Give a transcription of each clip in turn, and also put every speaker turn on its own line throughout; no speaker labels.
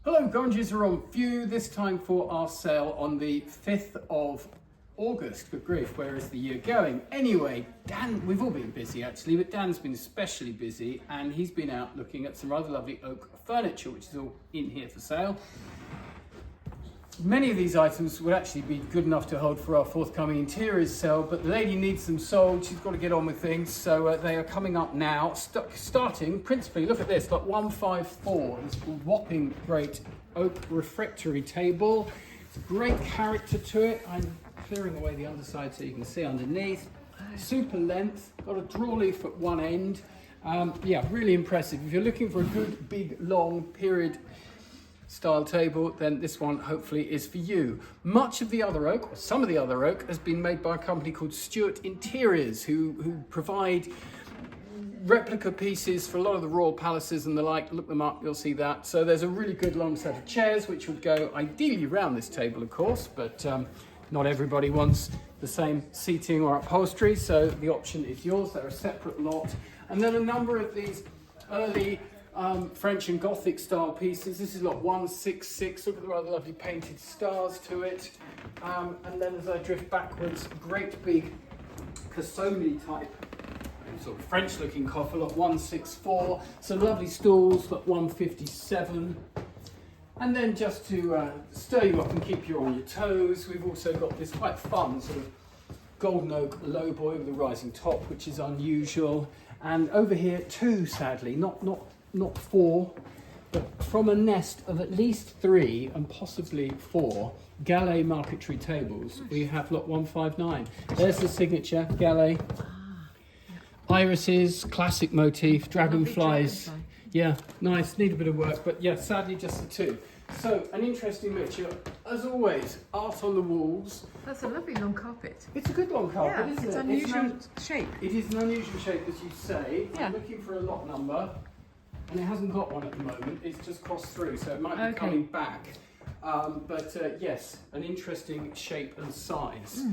Hello, Gorringes are on view, this time for our sale on the 5th of August. Good grief, where is the year going? Anyway, Dan, we've all been busy actually, but Dan's been especially busy and he's been out looking at some rather lovely oak furniture, which is all in here for sale. Many of these items would actually be good enough to hold for our forthcoming interiors sale, but the lady needs them sold. She's got to get on with things, so they are coming up now. Starting principally, look at this, like 154. This whopping great oak refractory table. It's a great character to it. I'm clearing away the underside so you can see underneath. Super length, got a draw leaf at one end. Yeah, really impressive. If you're looking for a good, big, long period style table, then this one hopefully is for you. Much of the other oak, or some of the other oak, has been made by a company called Stewart Interiors, who provide replica pieces for a lot of the royal palaces and the like. Look them up, you'll see that. So there's a really good long set of chairs, which would go ideally around this table, of course, but not everybody wants the same seating or upholstery, so the option is yours. They're a separate lot. And then a number of these early French and Gothic style pieces. This is lot 166. Look at the rather lovely painted stars to it. And then as I drift backwards, great big Cassoni type, sort of French looking coffer, lot 164. Some lovely stools, lot 157. And then just to stir you up and keep you on your toes, we've also got this quite fun sort of golden oak lowboy with a rising top, which is unusual. And over here, two, sadly, not four, but from a nest of at least 3 and possibly 4 Gallet marquetry tables, we have lot 159. There's the signature Gallet. Irises, classic motif, dragonflies. Yeah, nice, need a bit of work, but yeah, sadly just the 2. So, an interesting mixture. As always, art on the walls.
That's a lovely long carpet.
It's a good long carpet, isn't it?
It's unusual shape.
It is an unusual shape, as you say.
Yeah.
I'm looking for a lot number, and it hasn't got one at the moment. It's just crossed through, so it might be coming back. Yes, an interesting shape and size.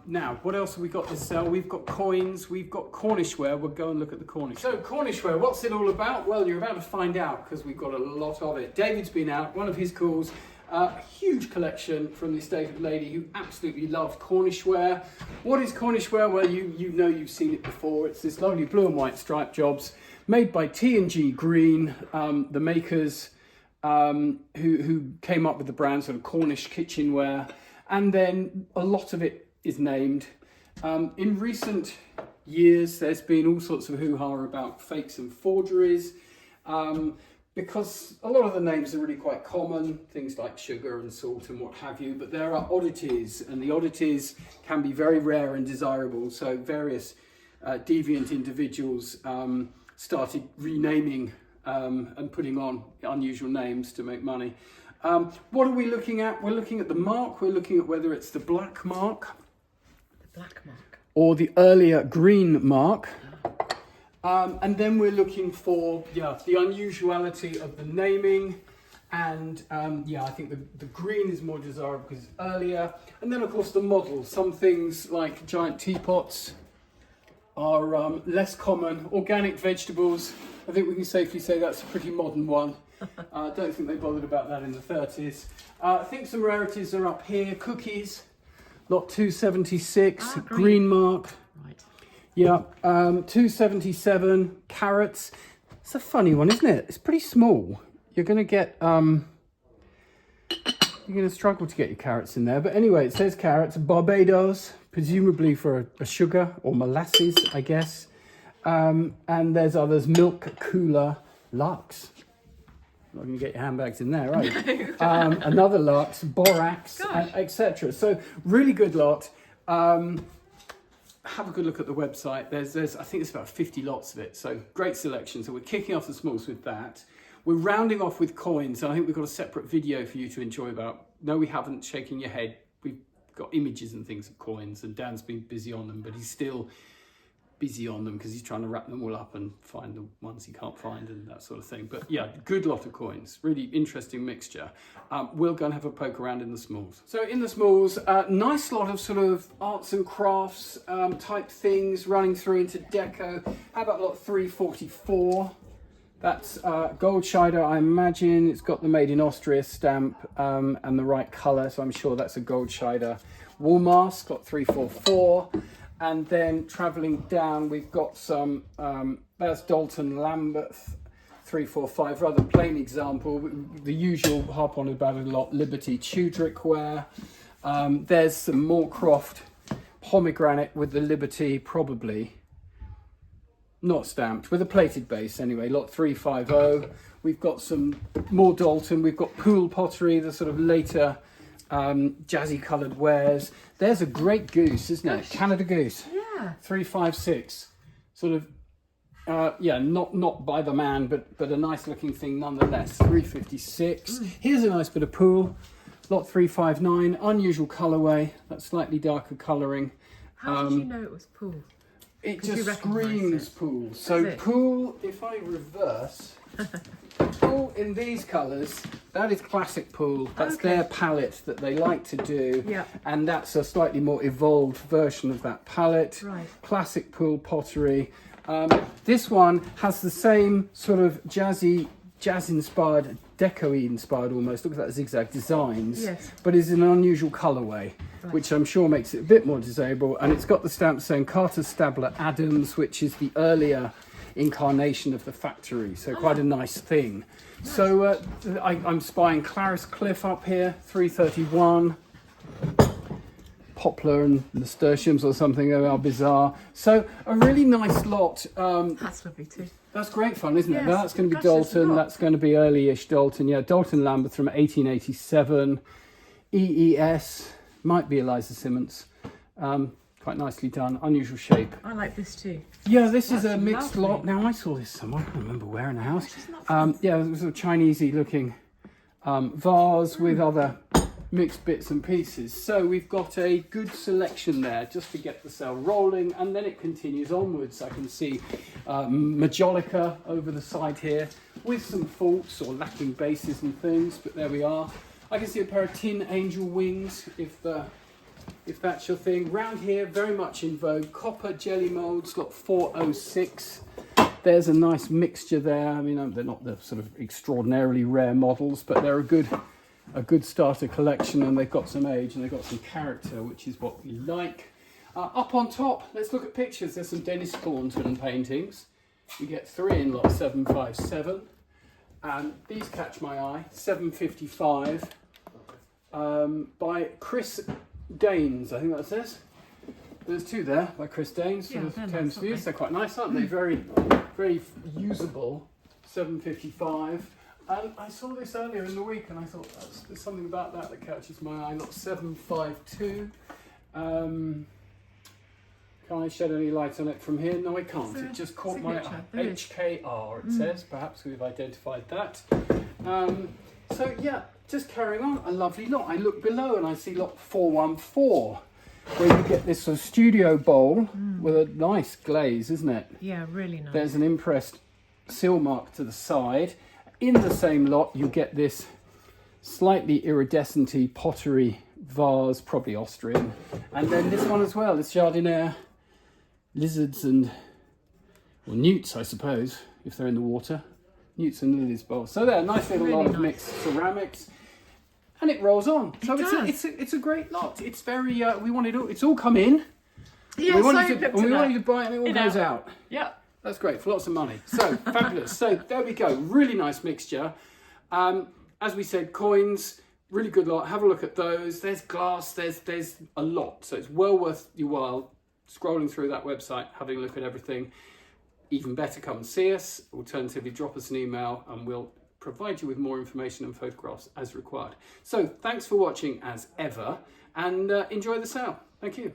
Now, what else have we got to sell? We've got coins, we've got Cornishware. We'll go and look at the Cornish. So, Cornishware, what's it all about? Well, you're about to find out because we've got a lot of it. David's been out, one of his calls, a huge collection from the estate of a lady who absolutely loved Cornishware. What is Cornishware? Well, you know you've seen it before. It's this lovely blue and white striped jobs made by T&G Green, the makers who came up with the brand, sort of Cornish kitchenware, and then a lot of it is named. In recent years, there's been all sorts of hoo-ha about fakes and forgeries, because a lot of the names are really quite common, things like sugar and salt and what have you, but there are oddities, and the oddities can be very rare and desirable, so various deviant individuals started renaming and putting on unusual names to make money. What are we looking at? We're looking at the mark. We're looking at whether it's the black mark, or the earlier green mark. And then we're looking for the unusuality of the naming. And I think the green is more desirable because it's earlier. And then of course the model. Some things like giant teapots are less common. Organic vegetables, I think we can safely say that's a pretty modern one. I don't think they bothered about that in the 30s. I think some rarities are up here. Cookies, lot 276, green mark.
Right.
Yeah, 277, carrots. It's a funny one, isn't it? It's pretty small. You're going to get, you're going to struggle to get your carrots in there. But anyway, it says carrots, Barbados, presumably for a sugar or molasses, I guess. And there's others, milk, cooler, Lux. Not going to get your handbags in there, right? Another Lux, borax, etc. So really good lot. Have a good look at the website. There's I think it's about 50 lots of it. So great selection. So we're kicking off the smalls with that. We're rounding off with coins. And I think we've got a separate video for you to enjoy about. No, we haven't, shaking your head. We've got images and things of coins, and Dan's been busy on them, but he's still busy on them because he's trying to wrap them all up and find the ones he can't find and that sort of thing. But yeah, good lot of coins, really interesting mixture. We'll go and have a poke around in the smalls. So in the smalls, nice lot of sort of arts and crafts type things running through into deco. How about lot 344? That's Goldscheider, I imagine. It's got the Made in Austria stamp and the right colour, so I'm sure that's a Goldscheider wool mask, got 344. And then travelling down, we've got some, that's Dalton Lambeth 345, rather plain example. The usual, harp on about it a lot, Liberty Tudrick wear. There's some Moorcroft pomegranate with the Liberty, probably not stamped, with a plated base anyway, lot 350. We've got some more Dalton, we've got Poole pottery, the sort of later jazzy coloured wares. There's a great goose, isn't it? Canada goose.
Yeah.
356. Sort of, yeah, not by the man, but a nice looking thing nonetheless. 356. Here's a nice bit of Poole. Lot 359. Unusual colourway. That slightly darker colouring.
How did you know it was Poole?
It just screams Poole. So Poole, if I reverse, Poole in these colours, that is classic Poole. That's their palette that they like to do.
Yeah.
And that's a slightly more evolved version of that palette.
Right.
Classic Poole pottery. This one has the same sort of jazz-inspired, deco-y inspired almost, look at that zigzag designs,
yes,
but is in an unusual colourway, which I'm sure makes it a bit more desirable. And it's got the stamp saying Carter Stabler Adams, which is the earlier incarnation of the factory, so quite a nice thing. So I'm spying Clarice Cliff up here, 331. Poplar and nasturtiums or something, they are bizarre. So a really nice lot.
that's lovely too.
That's great fun, isn't it?
Yes,
That's going to be
gosh, there's a
Dalton.
lot.
That's going to be early-ish Dalton. Yeah, Dalton Lambeth from 1887. EES might be Eliza Simmons. Quite nicely done. Unusual shape.
I like this too.
Yeah, this is a
That's
mixed
lovely.
lot. Now I saw this somewhere. I can't remember where in the house.
Isn't that
Yeah, it was a Chinesey looking vase with other mixed bits and pieces. So we've got a good selection there just to get the sale rolling, and then it continues onwards. I can see Majolica over the side here with some faults or lacking bases and things, but there we are. I can see a pair of tin angel wings if that's your thing. Round here, very much in vogue, copper jelly molds, lot 406. There's a nice mixture there. I mean, they're not the sort of extraordinarily rare models, but they're a good starter collection, and they've got some age and they've got some character, which is what we like. Up on top, let's look at pictures. There's some Dennis Thornton paintings. We get 3 in lot 757, and these catch my eye. 755 by Chris Daines, I think that says. There's 2 there by Chris Daines for the Thames Views. They're quite nice, aren't they? Very, very usable. 755. And I saw this earlier in the week, and I thought there's something about that catches my eye. Lot 752. Can I shed any light on it from here? No, I can't. It just caught my eye. HKR, it says. Perhaps we've identified that. So yeah, just carrying on. A lovely lot. I look below and I see lot 414, where you get this sort of studio bowl with a nice glaze, isn't it?
Yeah, really nice.
There's an impressed seal mark to the side. In the same lot, you get this slightly iridescent-y pottery vase, probably Austrian. And then this one as well, this Jardiniere lizards and, well, newts, I suppose, if they're in the water. Newts and lilies bowl. So there, nice little
Really
lot of
nice.
mixed ceramics. And it rolls on. So
does.
it's a great lot. It's very, we want it all, it's all come in.
Yeah,
we want
so
you to buy it and it all goes out.
Yeah.
That's great, for lots of money. So, fabulous. So, there we go. Really nice mixture. As we said, coins, really good lot. Have a look at those. There's glass, there's a lot. So, it's well worth your while scrolling through that website, having a look at everything. Even better, come and see us. Alternatively, drop us an email and we'll provide you with more information and photographs as required. So, thanks for watching as ever, and enjoy the sale. Thank you.